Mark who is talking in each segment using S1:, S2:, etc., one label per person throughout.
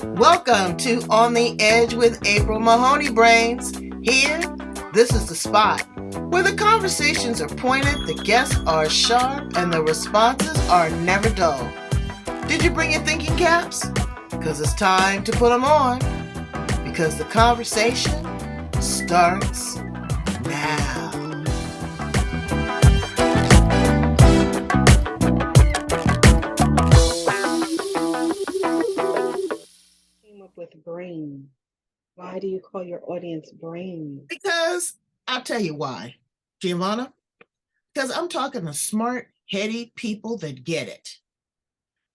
S1: Welcome to On the Edge with April Mahoney Brains. Here, this is the spot where the conversations are pointed, the guests are sharp, and the responses are never dull. Did you bring your thinking caps? Because it's time to put them on. Because the conversation starts now.
S2: With brain. Why do you call your audience brain?
S1: Because I'll tell you why, Gervonna. Because I'm talking to smart, heady people that get it.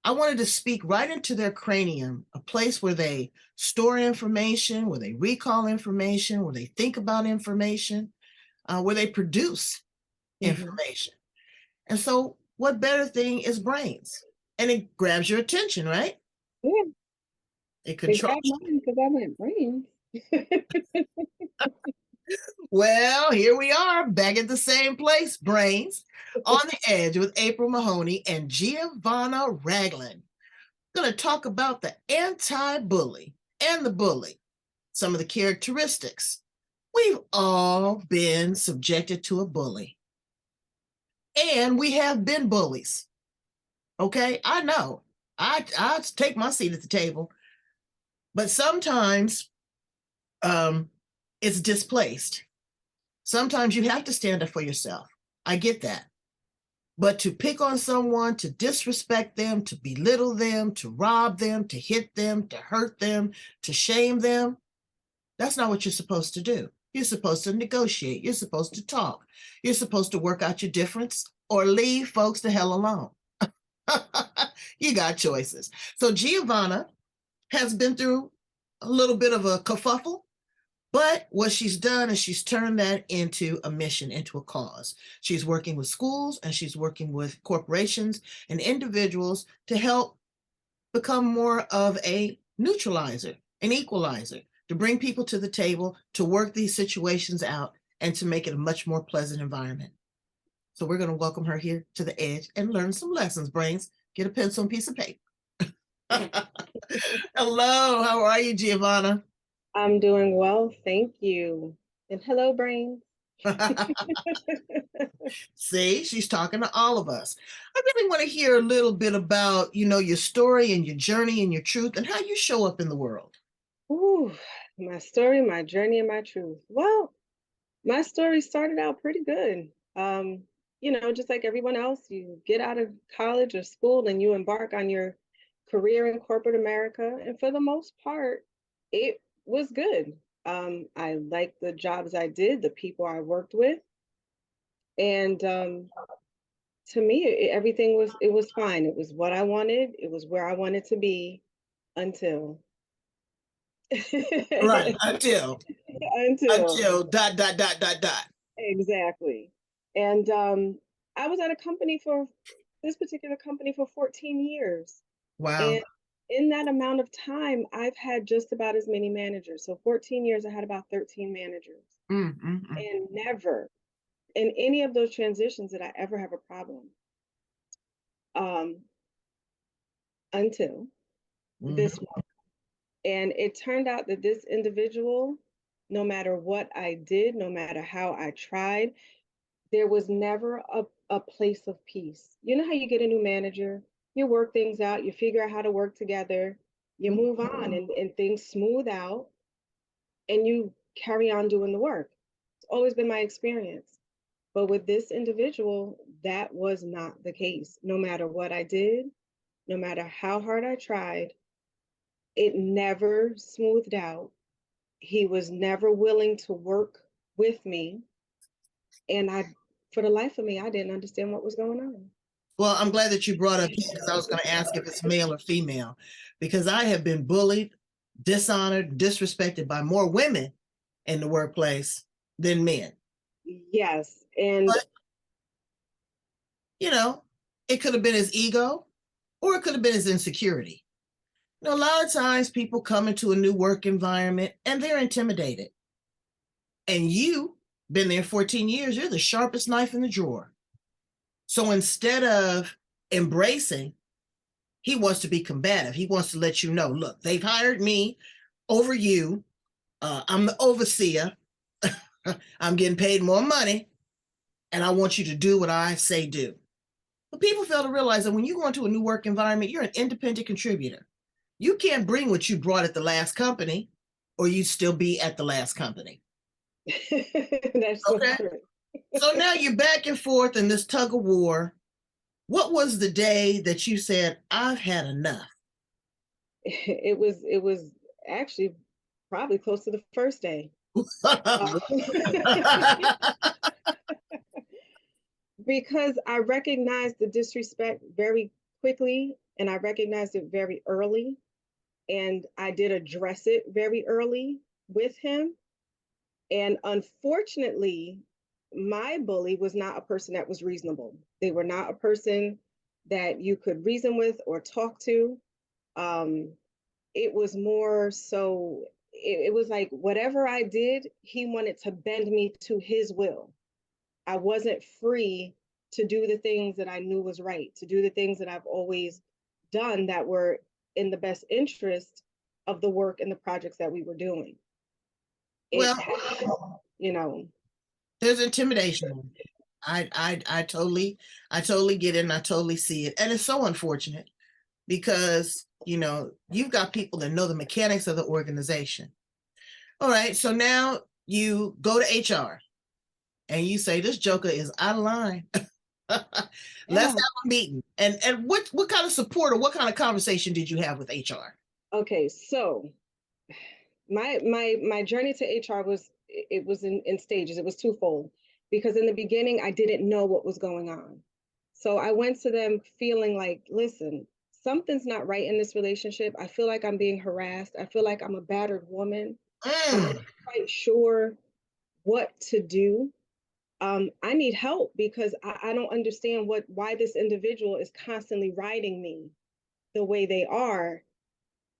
S1: I wanted to speak right into their cranium, a place where they store information, where they recall information, where they think about information, where they produce information. And so what better thing is brains? And it grabs your attention, right?
S2: Yeah.
S1: It controls
S2: mine because I went brains.
S1: Well, here we are back at the same place, brains, on the edge with April Mahoney and Gervonna Ragland. We're going to talk about the anti-bully and the bully, some of the characteristics. We've all been subjected to a bully. And we have been bullies. Okay, I know. I take my seat at the table. But sometimes it's displaced. Sometimes you have to stand up for yourself. I get that. But to pick on someone, to disrespect them, to belittle them, to rob them, to hit them, to hurt them, to shame them, that's not what you're supposed to do. You're supposed to negotiate. You're supposed to talk. You're supposed to work out your difference or leave folks the hell alone. You got choices. So Gervonna has been through a little bit of a kerfuffle, but what she's done is she's turned that into a mission, into a cause. She's working with schools and she's working with corporations and individuals to help become more of a neutralizer, an equalizer, to bring people to the table, to work these situations out, and to make it a much more pleasant environment. So we're going to welcome her here to the edge and learn some lessons, brains. Get a pencil and piece of paper. Hello, how are you, Gervonna?
S2: I'm doing well, thank you. And hello, brains.
S1: See, she's talking to all of us. I really want to hear a little bit about, your story and your journey and your truth and how you show up in the world.
S2: Ooh, my story, my journey, and my truth. Well, my story started out pretty good. Just like everyone else, you get out of college or school and you embark on your career in corporate America. And for the most part, it was good. I liked the jobs I did, the people I worked with. And to me, everything was fine. It was what I wanted. It was where I wanted to be until.
S1: Right, until
S2: Until
S1: dot dot dot dot dot.
S2: exactly. And I was at a company for this particular company for 14 years.
S1: Wow.
S2: And in that amount of time, I've had just about as many managers. So 14 years, I had about 13 managers. And never in any of those transitions did I ever have a problem. Until this one. And it turned out that this individual, no matter what I did, no matter how I tried, there was never a place of peace. You know how you get a new manager, you work things out, you figure out how to work together, you move on and things smooth out and you carry on doing the work. It's always been my experience. But with this individual, that was not the case. No matter what I did, no matter how hard I tried, it never smoothed out. He was never willing to work with me. And for the life of me, I didn't understand what was going on.
S1: Well, I'm glad that you brought up because I was going to ask if it's male or female, because I have been bullied, dishonored, disrespected by more women in the workplace than men.
S2: Yes. And,
S1: but, it could have been his ego or it could have been his insecurity. A lot of times people come into a new work environment and they're intimidated. And you've been there 14 years, you're the sharpest knife in the drawer. So instead of embracing He wants to be combative. He wants to let you know, look, they've hired me over you. I'm the overseer. I'm getting paid more money, and I want you to do what I say do. But people fail to realize that when you go into a new work environment, you're an independent contributor. You can't bring what you brought at the last company, or you'd still be at the last company.
S2: That's so
S1: Okay.
S2: true.
S1: So now you're back and forth in this tug of war. What was the day that you said, I've had enough?
S2: It was actually probably close to the first day. Because I recognized the disrespect very quickly and I recognized it very early. And I did address it very early with him. And unfortunately, my bully was not a person that was reasonable. They were not a person that you could reason with or talk to. It was more so, it was like whatever I did, he wanted to bend me to his will. I wasn't free to do the things that I knew was right, to do the things that I've always done that were in the best interest of the work and the projects that we were doing. It,
S1: Well,
S2: you know,
S1: there's intimidation. I totally get it, and I totally see it. And it's so unfortunate because, you've got people that know the mechanics of the organization. All right. So now you go to HR and you say, this joker is out of line. Let's have a meeting. And what kind of support or what kind of conversation did you have with HR?
S2: Okay, so my journey to HR was, it was in stages. It was twofold because in the beginning I didn't know what was going on. So I went to them feeling like, listen, something's not right in this relationship. I feel like I'm being harassed. I feel like I'm a battered woman. I'm not quite sure what to do. I need help because I don't understand why this individual is constantly riding me the way they are,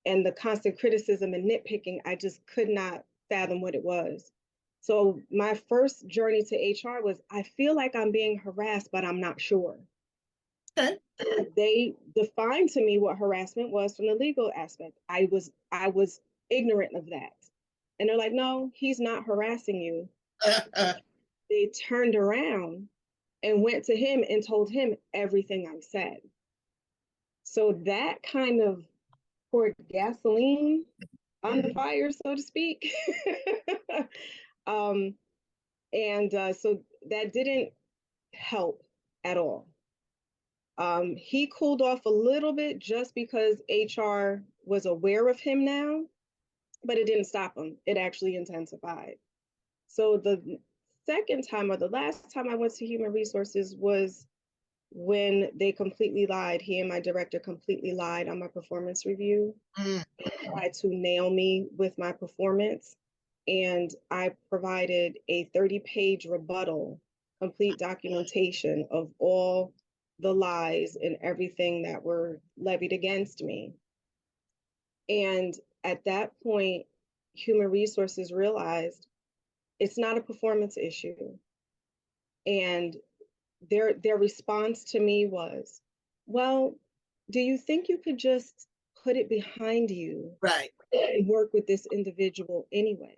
S2: and the constant criticism and nitpicking. I just could not fathom what it was. So my first journey to HR was, I feel like I'm being harassed, but I'm not sure.
S1: Okay.
S2: They defined to me what harassment was from the legal aspect. I was ignorant of that. And they're like, no, he's not harassing you. They turned around and went to him and told him everything I said. So that kind of poured gasoline on the fire, so to speak. um, so that didn't help at all. He cooled off a little bit just because HR was aware of him now, but it didn't stop him. It actually intensified. So the second time, or the last time I went to human resources, was when they completely lied. He and my director completely lied on my performance review, tried to nail me with my performance. And I provided a 30-page rebuttal, complete documentation of all the lies and everything that were levied against me. And at that point, human resources realized it's not a performance issue. And their response to me was, well, do you think you could just put it behind you,
S1: right,
S2: and work with this individual anyway?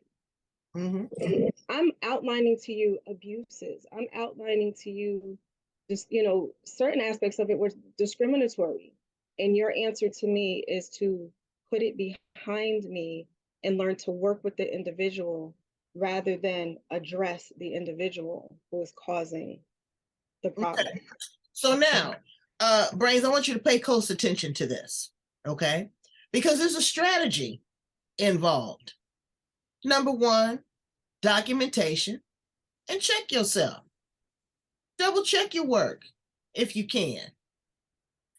S1: mm-hmm.
S2: I'm outlining to you abuses. I'm outlining to you just, certain aspects of it were discriminatory. And your answer to me is to put it behind me and learn to work with the individual rather than address the individual who is causing the problem.
S1: Okay. So now, Brains, I want you to pay close attention to this, okay? Because there's a strategy involved. Number one, documentation, and check yourself. Double check your work if you can.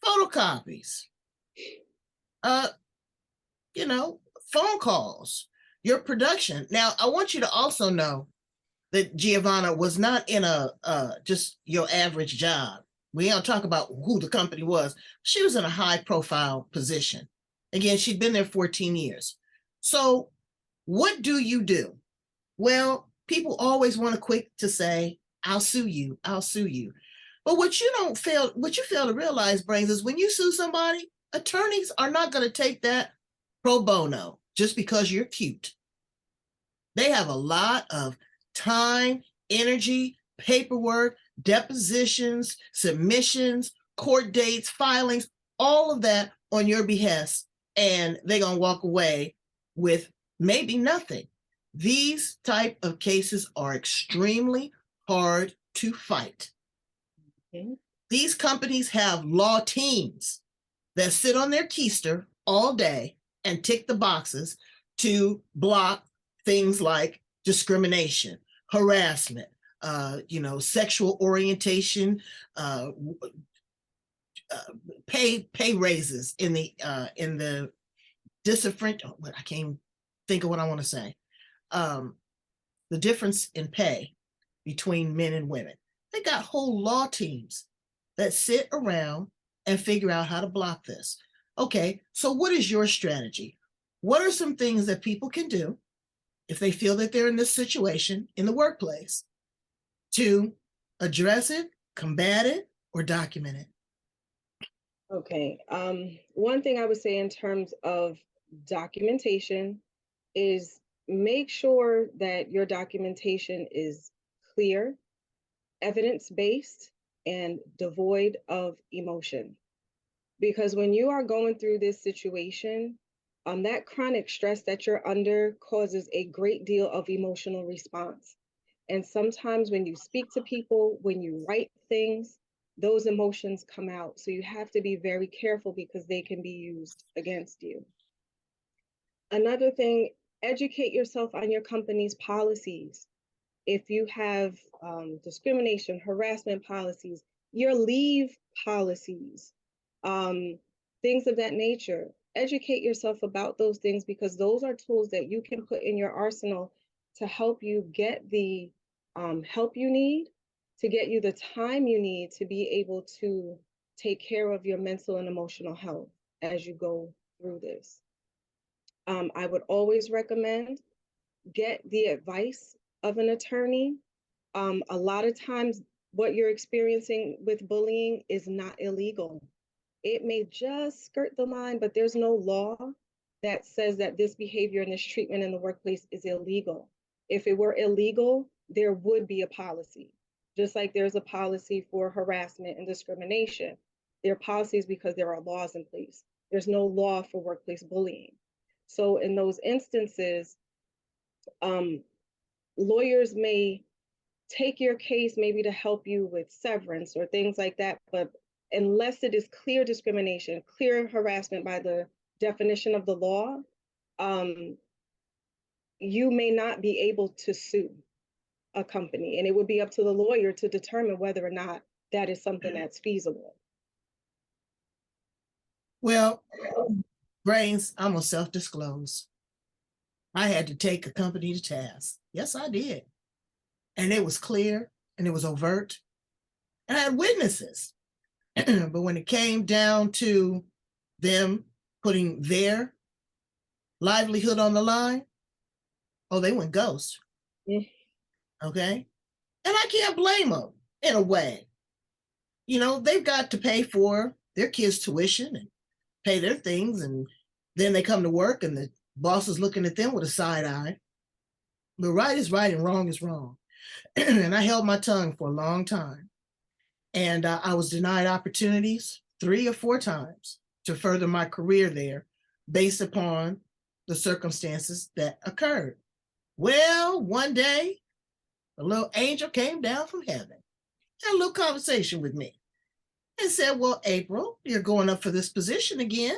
S1: Photocopies, uh, phone calls, your production. Now, I want you to also know that Gervonna was not in a just your average job. We don't talk about who the company was. She was in a high profile position. Again, she'd been there 14 years. So what do you do? Well, people always want to quick to say, I'll sue you, I'll sue you. But what you fail to realize, Brains, is when you sue somebody, Attorneys are not going to take that pro bono just because you're cute. They have a lot of time, energy, paperwork, depositions, submissions, court dates, filings, all of that on your behest, and they're going to walk away with maybe nothing. These type of cases are extremely hard to fight. Okay. These companies have law teams that sit on their keister all day and tick the boxes to block things like discrimination, harassment, sexual orientation, pay raises in the different. I can't think of what I want to say. The difference in pay between men and women. They got whole law teams that sit around and figure out how to block this. Okay, so what is your strategy? What are some things that people can do if they feel that they're in this situation in the workplace to address it, combat it, or document it?
S2: Okay. One thing I would say in terms of documentation is make sure that your documentation is clear, evidence-based, and devoid of emotion. Because when you are going through this situation, that chronic stress that you're under causes a great deal of emotional response. And sometimes when you speak to people, when you write things, those emotions come out. So you have to be very careful because they can be used against you. Another thing, educate yourself on your company's policies. If you have discrimination, harassment policies, your leave policies, things of that nature, educate yourself about those things because those are tools that you can put in your arsenal to help you get the help you need, to get you the time you need to be able to take care of your mental and emotional health as you go through this. I would always recommend get the advice of an attorney. A lot of times what you're experiencing with bullying is not illegal. It may just skirt the line, but there's no law that says that this behavior and this treatment in the workplace is illegal. If it were illegal, there would be a policy. Just like there's a policy for harassment and discrimination. There are policies because there are laws in place. There's no law for workplace bullying. So in those instances, lawyers may take your case maybe to help you with severance or things like that, but unless it is clear discrimination, clear harassment by the definition of the law, you may not be able to sue a company, and it would be up to the lawyer to determine whether or not that is something that's feasible.
S1: Well, Brains, I'm gonna self-disclose. I had to take a company to task. Yes, I did. And it was clear and it was overt. And I had witnesses. But when it came down to them putting their livelihood on the line, oh, they went ghost. Okay. And I can't blame them in a way. They've got to pay for their kids' tuition and pay their things. And then they come to work and the boss is looking at them with a side eye. But right is right and wrong is wrong. And I held my tongue for a long time. And I was denied opportunities 3 or 4 times to further my career there based upon the circumstances that occurred. Well, one day, a little angel came down from heaven, had a little conversation with me and said, well, April, you're going up for this position again.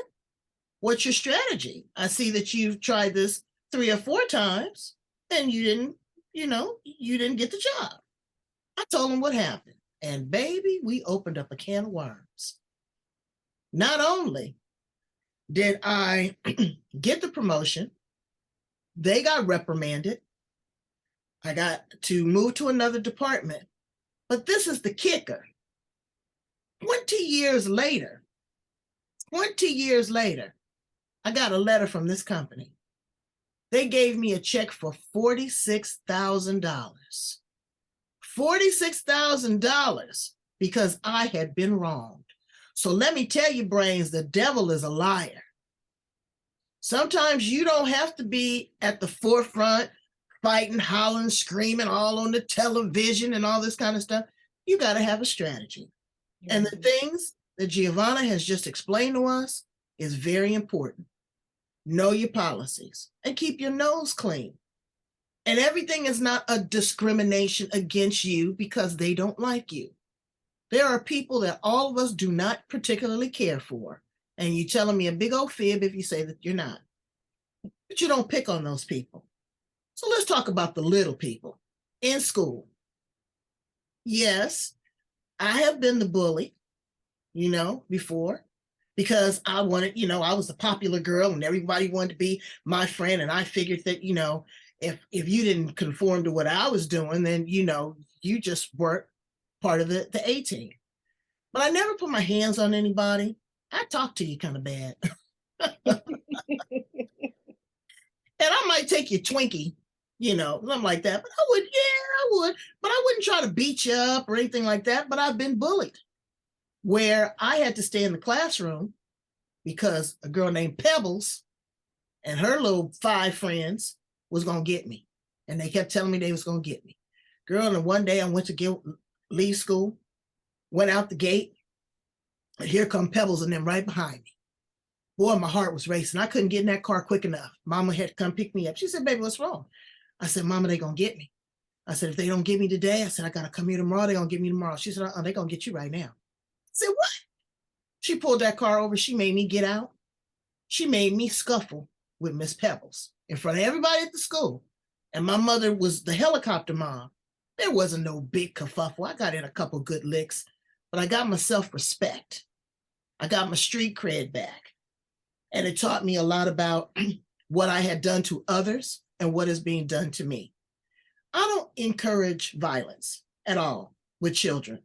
S1: What's your strategy? I see that you've tried this 3 or 4 times and you didn't get the job. I told him what happened. And baby, we opened up a can of worms. Not only did I get the promotion, they got reprimanded. I got to move to another department. But this is the kicker. 20 years later, I got a letter from this company. They gave me a check for $46,000. $46,000 because I had been wronged. So let me tell you, brains, the devil is a liar. Sometimes you don't have to be at the forefront, fighting, hollering, screaming, all on the television and all this kind of stuff. You got to have a strategy. And the things that Gervonna has just explained to us is very important. Know your policies and keep your nose clean. And everything is not a discrimination against you because they don't like you. There are people that all of us do not particularly care for. And you're telling me a big old fib if you say that you're not. But you don't pick on those people. So let's talk about the little people in school. Yes, I have been the bully, before, because I wanted, I was the popular girl and everybody wanted to be my friend. And I figured that, if you didn't conform to what I was doing, then, you just weren't part of the A team. But I never put my hands on anybody. I talk to you kind of bad. And I might take your Twinkie, something like that. But I would. But I wouldn't try to beat you up or anything like that. But I've been bullied where I had to stay in the classroom because a girl named Pebbles and her little 5 friends was going to get me. And they kept telling me they was going to get me. Girl, and one day I went to leave school, went out the gate, and here come Pebbles and them right behind me. Boy, my heart was racing. I couldn't get in that car quick enough. Mama had to come pick me up. She said, baby, what's wrong? I said, Mama, they going to get me. I said, if they don't get me today, I said, I got to come here tomorrow. They're going to get me tomorrow. She said, they're going to get you right now. I said, what? She pulled that car over. She made me get out. She made me scuffle with Miss Pebbles in front of everybody at the school. And my mother was the helicopter mom. There wasn't no big kerfuffle. I got in a couple good licks, but I got my self-respect. I got my street cred back. And it taught me a lot about what I had done to others and what is being done to me. I don't encourage violence at all with children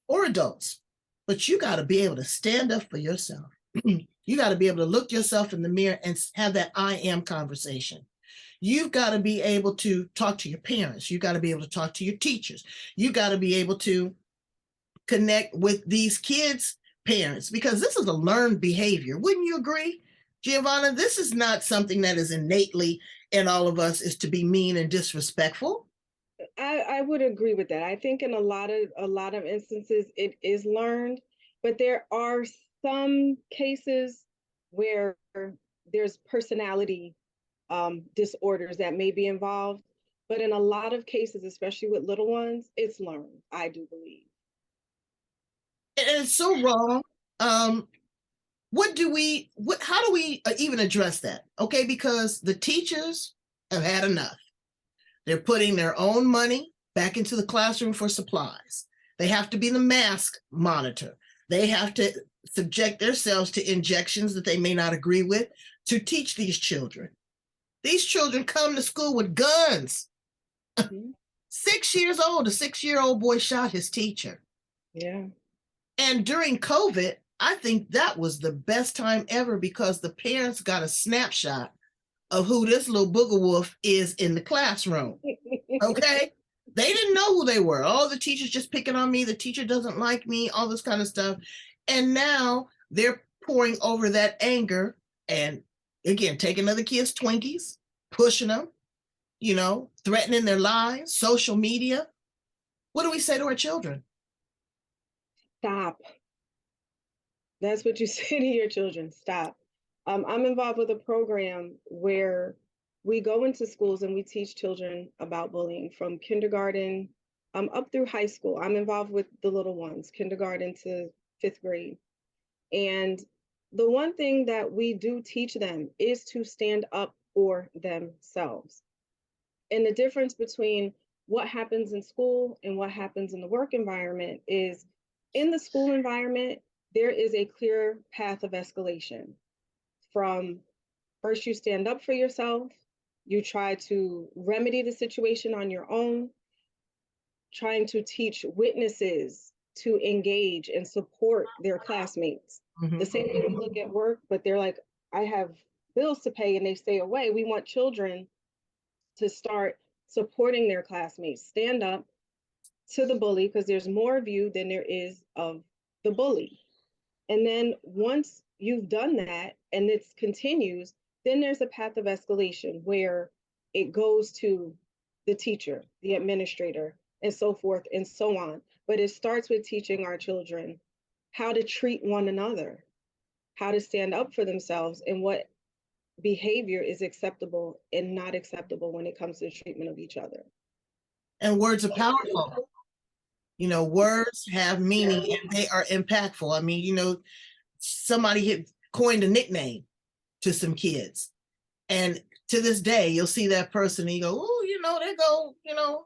S1: or adults, but you got to be able to stand up for yourself. You got to be able to look yourself in the mirror and have that I am conversation. You've got to be able to talk to your parents. You got to be able to talk to your teachers. You got to be able to connect with these kids' parents because this is a learned behavior. Wouldn't you agree, Gervonna? This is not something that is innately in all of us, is to be mean and disrespectful.
S2: I would agree with that. I think in a lot of instances it is learned, but there are some cases where there's personality disorders that may be involved. But in a lot of cases, especially with little ones, it's learned, I do believe.
S1: And it's so wrong. How do we even address that? Okay, because the teachers have had enough. They're putting their own money back into the classroom for supplies. They have to be the mask monitor. They have to subject themselves to injections that they may not agree with to teach these children. These children come to school with guns. 6 years old, a 6-year-old boy shot his teacher.
S2: Yeah.
S1: And during COVID, I think that was the best time ever because the parents got a snapshot of who this little booger wolf is in the classroom. Okay? They didn't know who they were. Oh, the teacher's just picking on me. The teacher doesn't like me, all this kind of stuff. And now they're pouring over that anger and, again, taking other kids' Twinkies, pushing them, threatening their lives, social media. What do we say to our children?
S2: Stop. That's what you say to your children. Stop. I'm involved with a program where we go into schools and we teach children about bullying from kindergarten up through high school. I'm involved with the little ones, kindergarten to 5th grade. And the one thing that we do teach them is to stand up for themselves. And the difference between what happens in school and what happens in the work environment is in the school environment, there is a clear path of escalation. From first, you stand up for yourself, you try to remedy the situation on your own, trying to teach witnesses to engage and support their classmates. The same way we look at work, but they're like, I have bills to pay and they stay away. We want children to start supporting their classmates, stand up to the bully because there's more of you than there is of the bully. And then once you've done that and it continues, then there's a path of escalation where it goes to the teacher, the administrator, and so forth and so on. But it starts with teaching our children how to treat one another, how to stand up for themselves, and what behavior is acceptable and not acceptable when it comes to the treatment of each other.
S1: And words are powerful. You know, words have meaning and they are impactful. I mean, you know, somebody had coined a nickname to some kids. And to this day, you'll see that person and you go, oh, you know, there go, you know,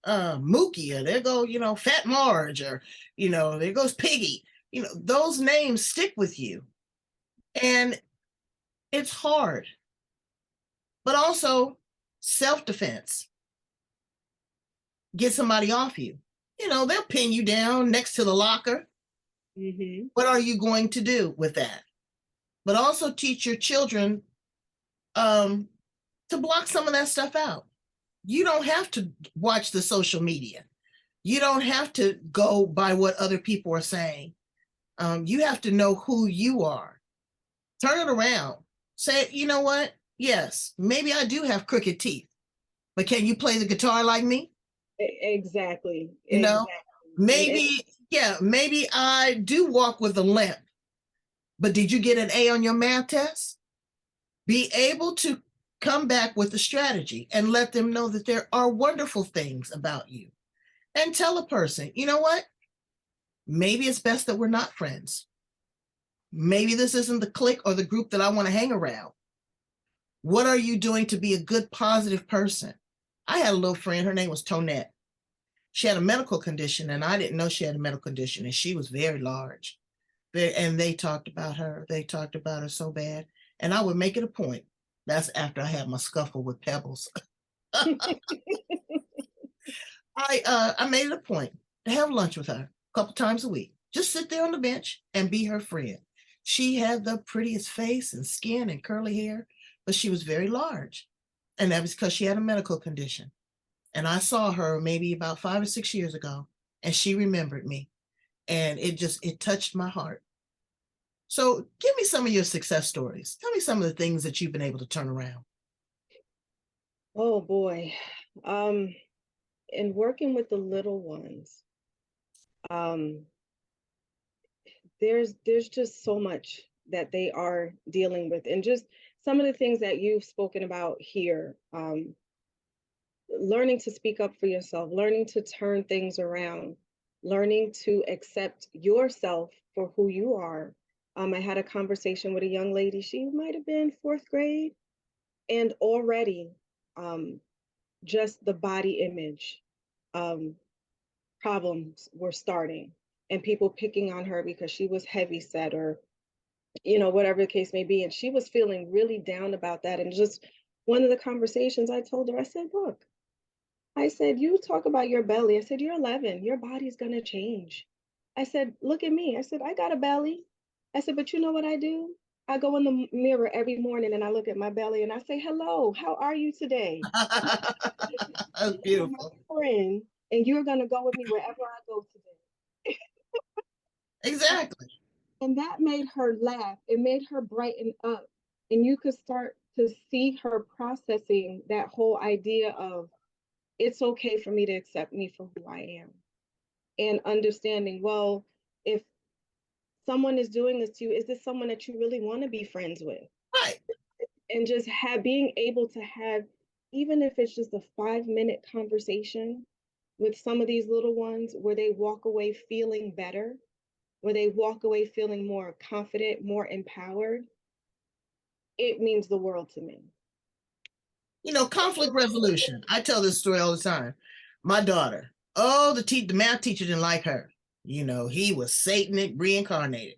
S1: Mookie, or there go, you know, Fat Marge, or, you know, there goes Piggy. You know, those names stick with you. And it's hard, but also self-defense. Get somebody off you. You know, they'll pin you down next to the locker.
S2: Mm-hmm.
S1: What are you going to do with that? But also teach your children to block some of that stuff out. You don't have to watch the social media. You don't have to go by what other people are saying. You have to know who you are. Turn it around. Say, you know what? Yes, maybe I do have crooked teeth, but can you play the guitar like me?
S2: Exactly.
S1: You know,
S2: Exactly.
S1: maybe I do walk with a limp, but did you get an A on your math test? Be able to come back with a strategy and let them know that there are wonderful things about you. And tell a person, you know what? Maybe it's best that we're not friends. Maybe this isn't the clique or the group that I want to hang around. What are you doing to be a good, positive person? I had a little friend, her name was Tonette. She had a medical condition, and I didn't know she had a medical condition, and she was very large. And they talked about her. They talked about her so bad. And I would make it a point. That's after I had my scuffle with Pebbles. I made it a point to have lunch with her a couple times a week. Just sit there on the bench and be her friend. She had the prettiest face and skin and curly hair, but she was very large. And that was because she had a medical condition. And I saw her maybe about 5 or 6 years ago, and she remembered me. And it touched my heart. So give me some of your success stories. Tell me some of the things that you've been able to turn around.
S2: Oh boy. In working with the little ones, um, there's just so much that they are dealing with, and just some of the things that you've spoken about here. Learning to speak up for yourself, learning to turn things around, learning to accept yourself for who you are. I had a conversation with a young lady. She might have been fourth grade, and already um, just the body image um, problems were starting, and people picking on her because she was heavy set, or whatever the case may be. And she was feeling really down about that. And just one of the conversations, I told her, I said, look, I said, you talk about your belly. I said, you're 11. Your body's going to change. I said, look at me. I said, I got a belly. I said, but you know what I do? I go in the mirror every morning and I look at my belly and I say, hello, how are you today?
S1: That's
S2: You're my
S1: beautiful.
S2: friend, and you're going to go with me wherever I go today.
S1: Exactly.
S2: And that made her laugh. It made her brighten up. And you could start to see her processing that whole idea of, it's okay for me to accept me for who I am. And understanding, well, if someone is doing this to you, is this someone that you really want to be friends with?
S1: Right.
S2: And just being able to have, even if it's just a 5-minute conversation with some of these little ones, where they walk away feeling better, where they walk away feeling more confident, more empowered, it means the world to me.
S1: Conflict resolution. I tell this story all the time. My daughter, oh, the math teacher didn't like her. He was Satanic reincarnated.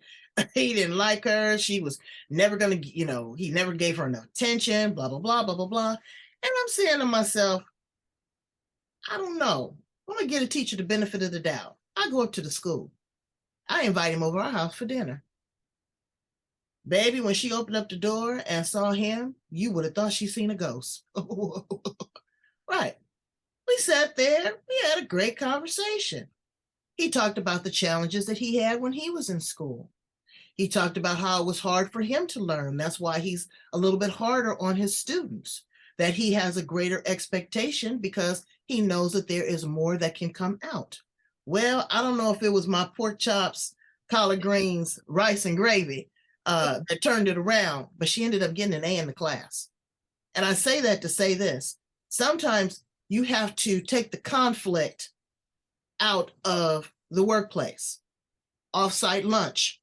S1: He didn't like her. She was never going to, he never gave her enough attention, blah, blah, blah, blah, blah, blah. And I'm saying to myself, I don't know. I'm going to give a teacher the benefit of the doubt. I go up to the school. I invite him over our house for dinner. Baby, when she opened up the door and saw him, you would have thought she seen a ghost. Right. We sat there. We had a great conversation. He talked about the challenges that he had when he was in school. He talked about how it was hard for him to learn. That's why he's a little bit harder on his students, that he has a greater expectation because he knows that there is more that can come out. Well, I don't know if it was my pork chops, collard greens, rice, and gravy that turned it around, but she ended up getting an A in the class. And I say that to say this. Sometimes you have to take the conflict out of the workplace. Off-site lunch.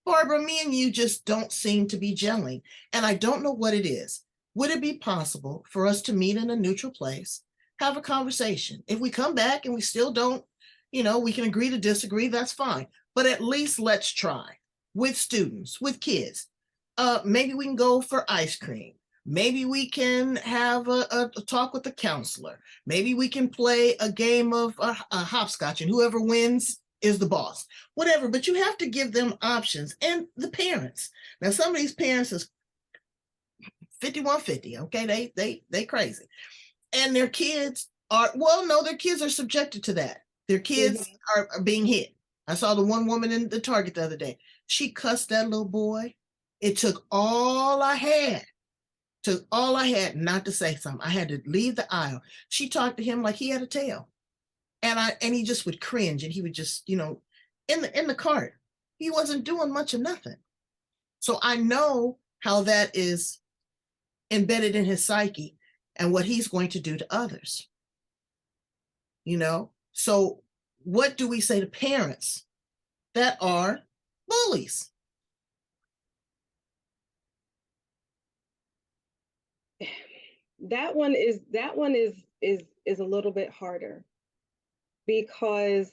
S1: Barbara, me and you just don't seem to be gelling, and I don't know what it is. Would it be possible for us to meet in a neutral place, have a conversation? If we come back and we still don't, we can agree to disagree, that's fine. But at least let's try with students, with kids. Maybe we can go for ice cream. Maybe we can have a talk with the counselor. Maybe we can play a game of hopscotch, and whoever wins is the boss. Whatever, but you have to give them options. And the parents. Now, some of these parents is 5150, okay? They crazy. And their kids are, well, no, their kids are subjected to that. Their kids are being hit. I saw the one woman in the Target the other day. She cussed that little boy. It took all I had not to say something. I had to leave the aisle. She talked to him like he had a tail. And he just would cringe, and he would just, in the cart. He wasn't doing much of nothing. So I know how that is embedded in his psyche and what he's going to do to others. So what do we say to parents that are bullies?
S2: That one is a little bit harder, because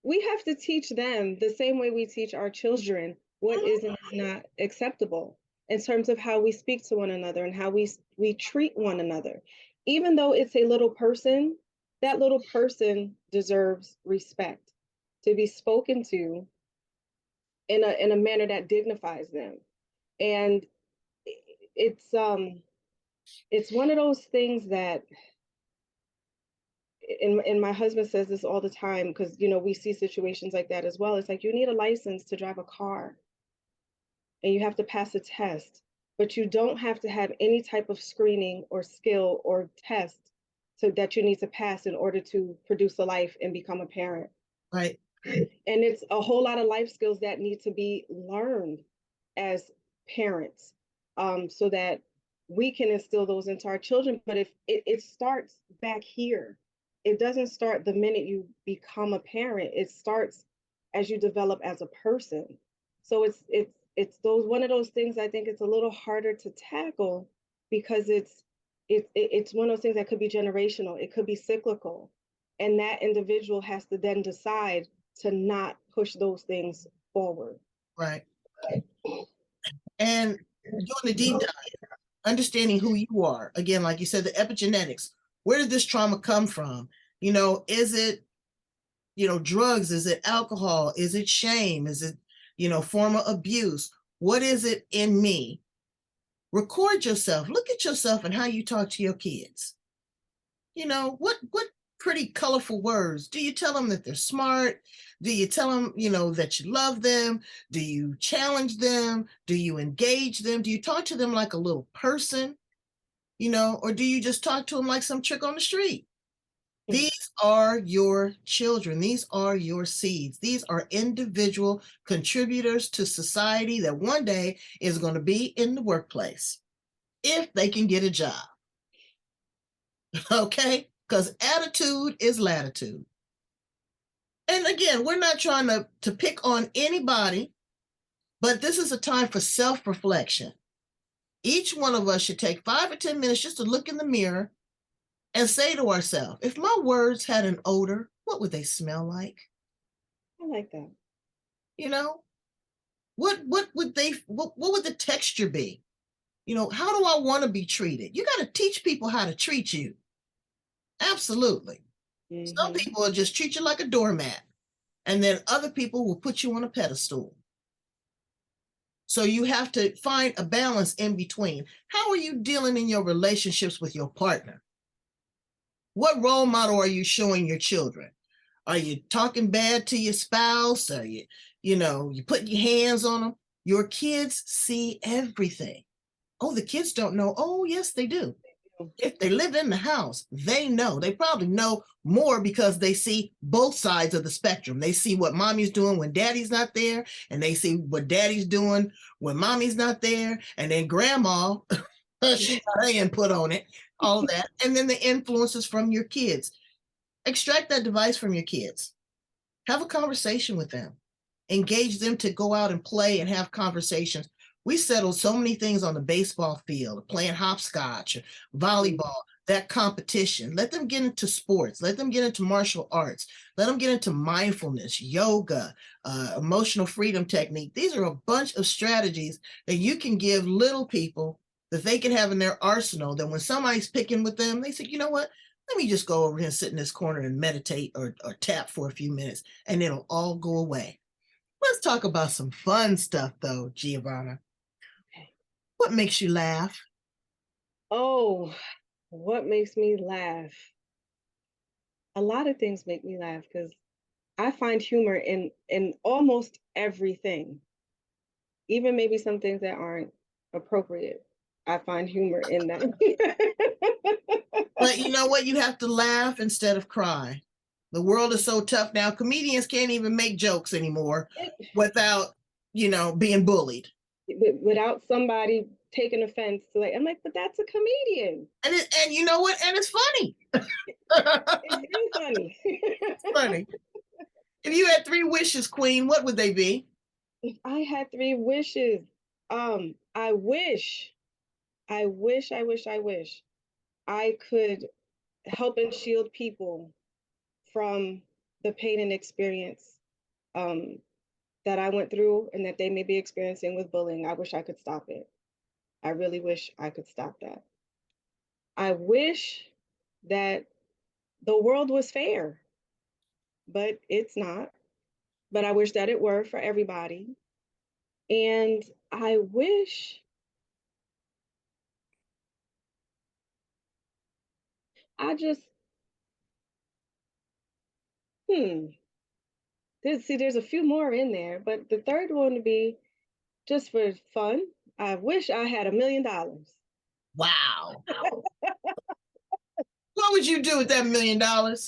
S2: we have to teach them the same way we teach our children what is and is not acceptable in terms of how we speak to one another and how we treat one another. Even though it's a little person, that little person deserves respect, to be spoken to in a manner that dignifies them. And it's one of those things that, and my husband says this all the time, because we see situations like that as well. It's like, you need a license to drive a car and you have to pass a test, but you don't have to have any type of screening or skill or test so that you need to pass in order to produce a life and become a parent.
S1: Right.
S2: And it's a whole lot of life skills that need to be learned as parents, so that we can instill those into our children. But if it starts back here, it doesn't start the minute you become a parent. It starts as you develop as a person. So it's one of those things. I think it's a little harder to tackle, because it's one of those things that could be generational. It could be cyclical, and that individual has to then decide to not push those things forward.
S1: Right. And doing the deep dive, understanding who you are. Again, like you said, the epigenetics. Where did this trauma come from? Is it, drugs? Is it alcohol? Is it shame? Is it, former abuse? What is it in me? Record yourself. Look at yourself and how you talk to your kids. What pretty colorful words. Do you tell them that they're smart? Do you tell them, that you love them? Do you challenge them? Do you engage them? Do you talk to them like a little person? Or do you just talk to them like some trick on the street? These are your children. These are your seeds. These are individual contributors to society that one day is going to be in the workplace if they can get a job. Okay? Because attitude is latitude. And again, we're not trying to pick on anybody, but this is a time for self-reflection. Each one of us should take 5 or 10 minutes just to look in the mirror and say to ourselves, if my words had an odor, what would they smell like?
S2: I like that.
S1: What would the texture be? How do I want to be treated? You got to teach people how to treat you. Absolutely. Mm-hmm. Some people will just treat you like a doormat, and then other people will put you on a pedestal. So you have to find a balance in between. How are you dealing in your relationships with your partner? What role model are you showing your children? Are you talking bad to your spouse? Are you putting your hands on them? Your kids see everything. Oh, the kids don't know. Oh, yes, they do. If they live in the house, they know. They probably know more because they see both sides of the spectrum. They see what mommy's doing when daddy's not there, and they see what daddy's doing when mommy's not there, and then grandma, she got her input on it, all that. And then the influences from your kids. Extract that device from your kids. Have a conversation with them. Engage them to go out and play and have conversations. We settled so many things on the baseball field, playing hopscotch, volleyball, that competition. Let them get into sports. Let them get into martial arts. Let them get into mindfulness, yoga, emotional freedom technique. These are a bunch of strategies that you can give little people that they can have in their arsenal, that when somebody's picking with them, they say, you know what? Let me just go over here and sit in this corner and meditate or tap for a few minutes, and it'll all go away. Let's talk about some fun stuff, though, Gervonna.
S2: Okay.
S1: What makes you laugh?
S2: Oh, what makes me laugh? A lot of things make me laugh because I find humor in almost everything, even maybe some things that aren't appropriate. I find humor in that.
S1: But you know what? You have to laugh instead of cry. The world is so tough now. Comedians can't even make jokes anymore without, being bullied.
S2: Without somebody taking offense to, like, I'm like, but that's a comedian.
S1: And you know what? And it's funny.
S2: It is funny.
S1: It's funny. If you had 3 wishes, Queen, what would they be?
S2: If I had 3 wishes, I wish, I could help and shield people from the pain and experience um, that I went through and that they may be experiencing with bullying. I wish I could stop it. I really wish I could stop that. I wish that the world was fair, but it's not. But I wish that it were for everybody. And I wish I just, hmm, there's a few more in there, but the third one would be just for fun. I wish I had $1 million.
S1: Wow. What would you do with that $1 million?
S2: What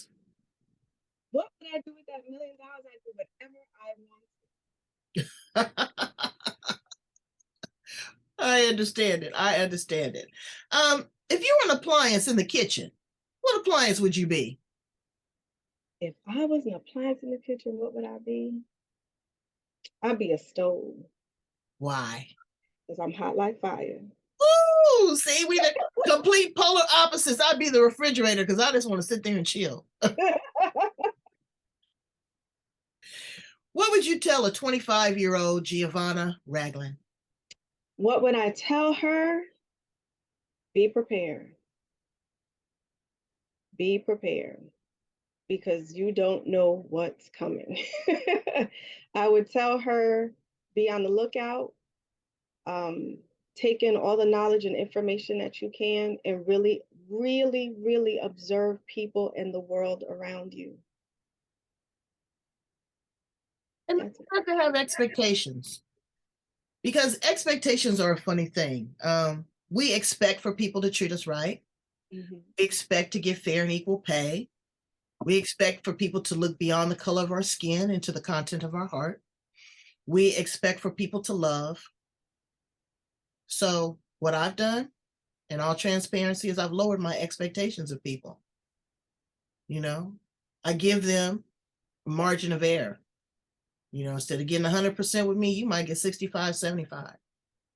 S2: would I do with that $1 million? I do whatever I want.
S1: I understand it. I understand it. If you were an appliance in the kitchen, what appliance would you be?
S2: If I was an appliance in the kitchen, what would I be? I'd be a stove
S1: Why?
S2: because I'm hot like fire.
S1: Ooh, see, we the complete polar opposites. I'd be the refrigerator because I just want to sit there and chill. What would you tell a 25-year-old Gervonna Ragland?
S2: What would I tell her? Be prepared. Be prepared because you don't know what's coming. I would tell her, be on the lookout, um, take in all the knowledge and information that you can, and really, really, really observe people in the world around you.
S1: And
S2: That's it.
S1: you have to have expectations, because expectations are a funny thing. We expect for people to treat us right.
S2: Mm-hmm.
S1: We expect to get fair and equal pay. We expect for people to look beyond the color of our skin into the content of our heart. We expect for people to love. So what I've done, in all transparency, is I've lowered my expectations of people. I give them a margin of error. Instead of getting 100% with me, you might get 65, 75.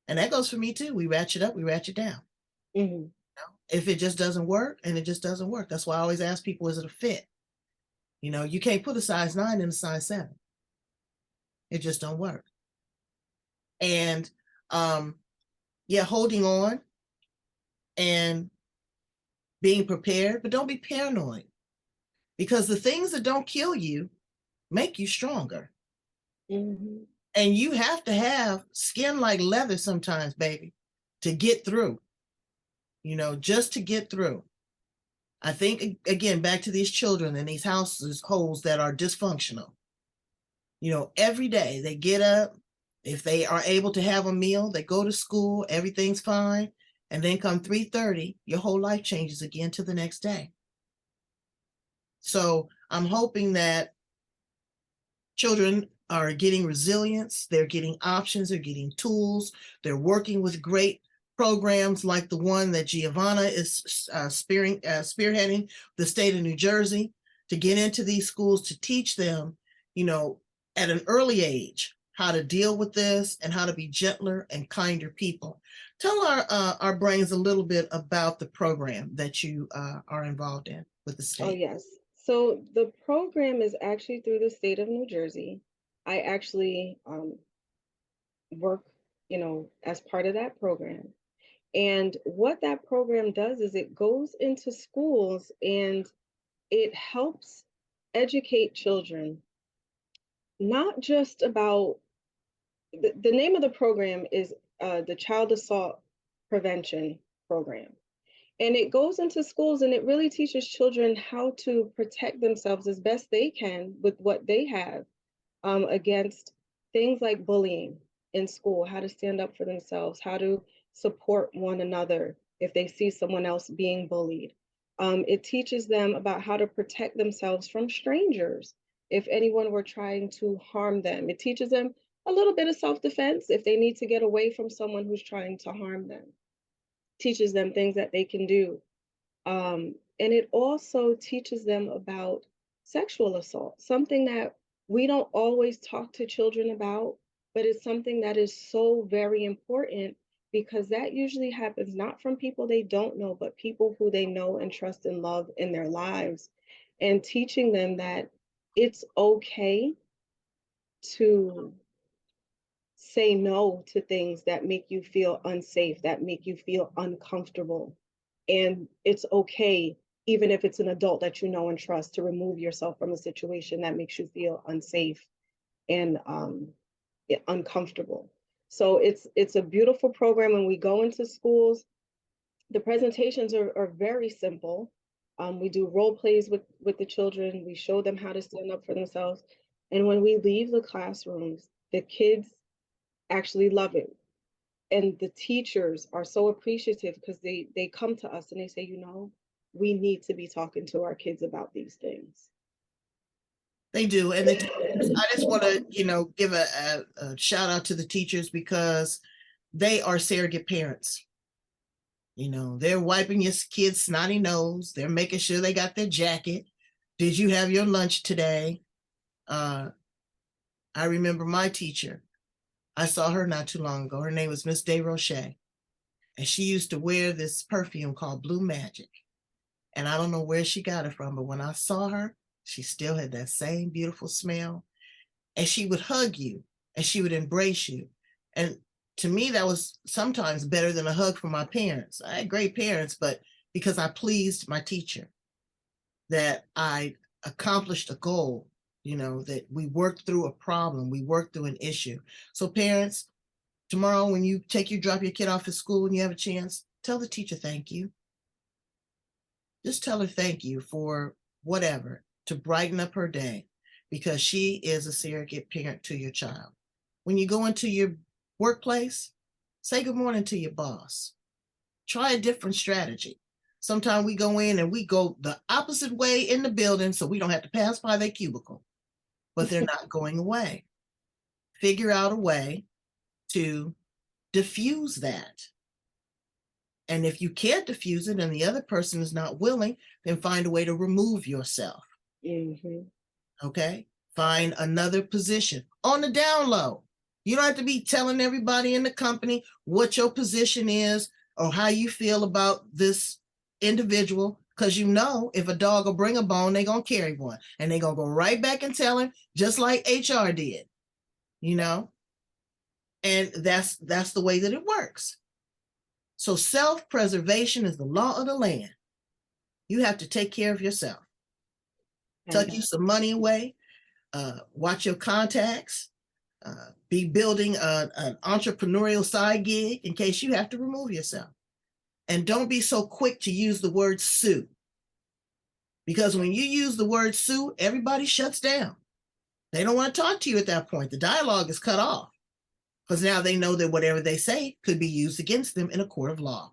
S1: And that goes for me too. We ratchet up, we ratchet down.
S2: Mm-hmm.
S1: If it just doesn't work, and it just doesn't work. That's why I always ask people, is it a fit? You can't put a size 9 in a size 7. It just don't work. And yeah, holding on and being prepared, but don't be paranoid, because the things that don't kill you make you stronger.
S2: Mm-hmm.
S1: And you have to have skin like leather sometimes, baby, to get through, just to get through. I think, again, back to these children in these households that are dysfunctional. Every day they get up, if they are able to have a meal, they go to school, everything's fine. And then come 3:30, your whole life changes again to the next day. So I'm hoping that children are getting resilience, they're getting options, they're getting tools, they're working with great programs like the one that Gervonna is spearheading the state of New Jersey, to get into these schools to teach them, at an early age, how to deal with this and how to be gentler and kinder people. Tell our brains a little bit about the program that you are involved in with the
S2: Oh,
S1: state.
S2: yes. So the program is actually through the state of New Jersey. I actually work, as part of that program. And what that program does is it goes into schools and it helps educate children, not just about the name of the program is the Child Assault Prevention Program. And it goes into schools and it really teaches children how to protect themselves as best they can with what they have, against things like bullying in school, how to stand up for themselves, how to support one another if they see someone else being bullied. It teaches them about how to protect themselves from strangers if anyone were trying to harm them. It teaches them a little bit of self-defense if they need to get away from someone who's trying to harm them. Teaches them things that they can do. And it also teaches them about sexual assault, something that we don't always talk to children about, but it's something that is so very important because that usually happens not from people they don't know, but people who they know and trust and love in their lives. And teaching them that it's okay to say no to things that make you feel unsafe, that make you feel uncomfortable. And it's okay, even if it's an adult that you know and trust, to remove yourself from a situation that makes you feel unsafe and uncomfortable. So it's a beautiful program. When we go into schools, the presentations are very simple. We do role plays with the children. We show them how to stand up for themselves. And when we leave the classrooms, the kids actually love it. And the teachers are so appreciative because they come to us and they say, we need to be talking to our kids about these things.
S1: They do. And the teachers, I just want to, give a shout out to the teachers because they are surrogate parents. They're wiping your kid's snotty nose. They're making sure they got their jacket. Did you have your lunch today? I remember my teacher. I saw her not too long ago. Her name was Miss DeRoche. And she used to wear this perfume called Blue Magic. And I don't know where she got it from, but when I saw her, she still had that same beautiful smell. And she would hug you and she would embrace you. And to me, that was sometimes better than a hug from my parents. I had great parents, but because I pleased my teacher, that I accomplished a goal, that we worked through a problem, we worked through an issue. So parents, tomorrow when you drop your kid off at school and you have a chance, tell the teacher thank you. Just tell her thank you for whatever, to brighten up her day, because she is a surrogate parent to your child. When you go into your workplace, say good morning to your boss. Try a different strategy. Sometimes we go in and we go the opposite way in the building so we don't have to pass by their cubicle, but they're not going away. Figure out a way to diffuse that. And if you can't diffuse it and the other person is not willing, then find a way to remove yourself.
S2: Mm-hmm.
S1: Okay? Find another position on the down low. You don't have to be telling everybody in the company what your position is or how you feel about this individual, because if a dog will bring a bone, they're going to carry one. And they're going to go right back and tell him, just like HR did, And that's the way that it works. So self-preservation is the law of the land. You have to take care of yourself. Tuck you some money away, watch your contacts, be building an entrepreneurial side gig in case you have to remove yourself. And don't be so quick to use the word sue. Because when you use the word sue, everybody shuts down. They don't want to talk to you at that point. The dialogue is cut off because now they know that whatever they say could be used against them in a court of law.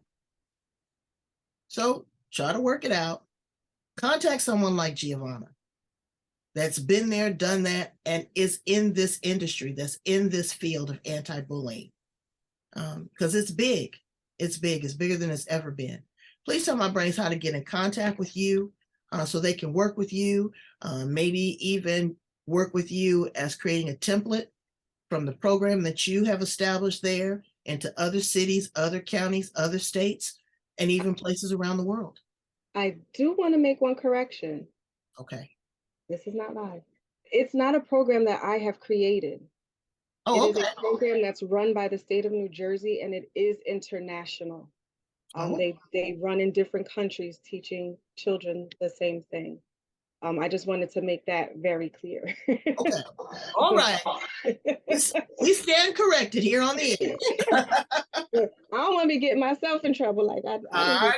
S1: So try to work it out. Contact someone like Gervonna that's been there, done that, and is in this industry, that's in this field of anti-bullying. Because it's big. It's big. It's bigger than it's ever been. Please tell my brains how to get in contact with you so they can work with you, maybe even work with you as creating a template from the program that you have established there into other cities, other counties, other states, and even places around the world.
S2: I do want to make one correction.
S1: Okay.
S2: This is not live. It's not a program that I have created.
S1: Oh,
S2: It
S1: okay.
S2: is a program that's run by the state of New Jersey, and it is international.
S1: Oh.
S2: They run in different countries teaching children the same thing. I just wanted to make that very clear.
S1: Okay. All right. We stand corrected here on the
S2: I don't want to be getting myself in trouble like I didn't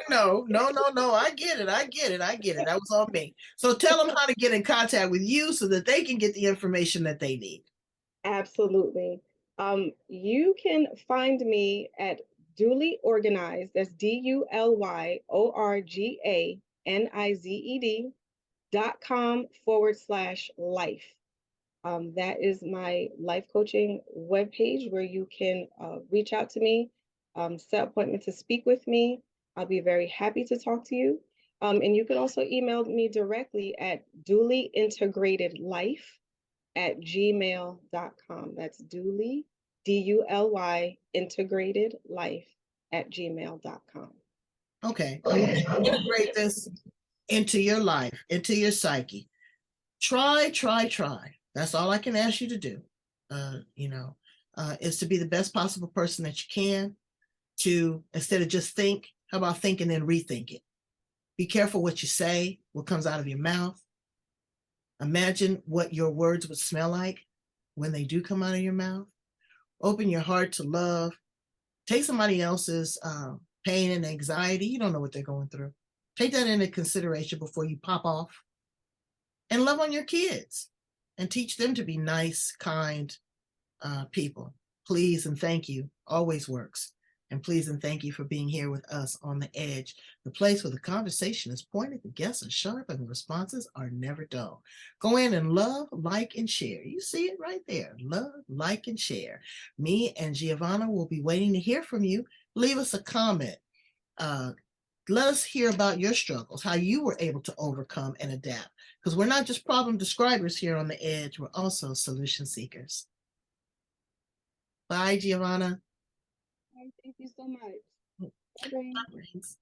S2: do.
S1: know. No. I get it. That was on me. So tell them how to get in contact with you so that they can get the information that they need.
S2: Absolutely. You can find me at Duly Organized. That's DULYORGANIZED.com/life. That is my life coaching webpage where you can reach out to me, set appointment to speak with me. I'll be very happy to talk to you. And you can also email me directly at dulyintegratedlife@gmail.com. That's Duly, DULY, integratedlife@gmail.com.
S1: Okay. Integrate this into your life, into your psyche. Try. That's all I can ask you to do. Is to be the best possible person that you can. To instead of just think, how about think and then rethink it? Be careful what you say, what comes out of your mouth. Imagine what your words would smell like when they do come out of your mouth. Open your heart to love. Take somebody else's pain and anxiety. You don't know what they're going through. Take that into consideration before you pop off. And love on your kids and teach them to be nice, kind people. Please and thank you always works. And please and thank you for being here with us on The Edge, the place where the conversation is pointed, the guests are sharp, and the responses are never dull. Go in and love, like, and share. You see it right there. Love, like, and share. Me and Gervonna will be waiting to hear from you. Leave us a comment. Let us hear about your struggles, how you were able to overcome and adapt. Because we're not just problem describers here on The Edge, we're also solution seekers. Bye, Gervonna.
S2: Thank you so much.
S1: Bye, brains.